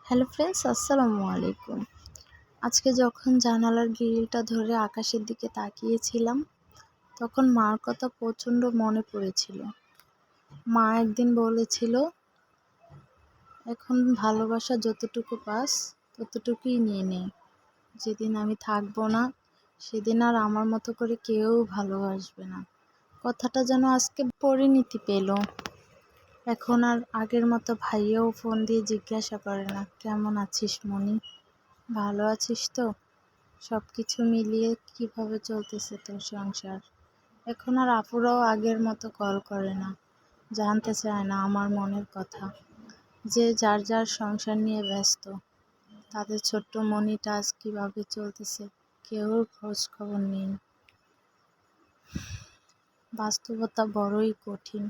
Hello friends, আসসালামু আলাইকুম। আজকে যখন জানালার গ্রিলটা ধরে আকাশের দিকে তাকিয়েছিলাম, তখন মার কথা প্রচণ্ড মনে পড়েছিল। মা একদিন বলেছিল, এখন ভালোবাসা যতটুকু পাস ততটুকুই নিয়ে নে। যেদিন আমি থাকবো না, সেদিন আর আমার মতো করে কেউ ভালোবাসবে না। কথাটা যেন আজকে পরিণতি পেল। এখন আর আগের মতো ভাইয়াও ফোন দিয়ে জিজ্ঞাসা করে না, কেমন আছিস মনি, ভালো আছিস তো? সব কিছু মিলিয়ে কিভাবে চলতেছে তোর সংসার? এখন আর আপুরাও আগের মতো কল করে না, জানতে চায় না আমার মনের কথা। যে যার যার সংসার নিয়ে ব্যস্ত। তাদের ছোট্ট মনিটা আজ কীভাবে চলতেছে কেউ খোঁজ খবর নেই। বাস্তবতা বড়ই কঠিন,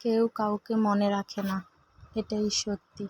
কেউ কাউকে মনে রাখে না, এটাই সত্যি।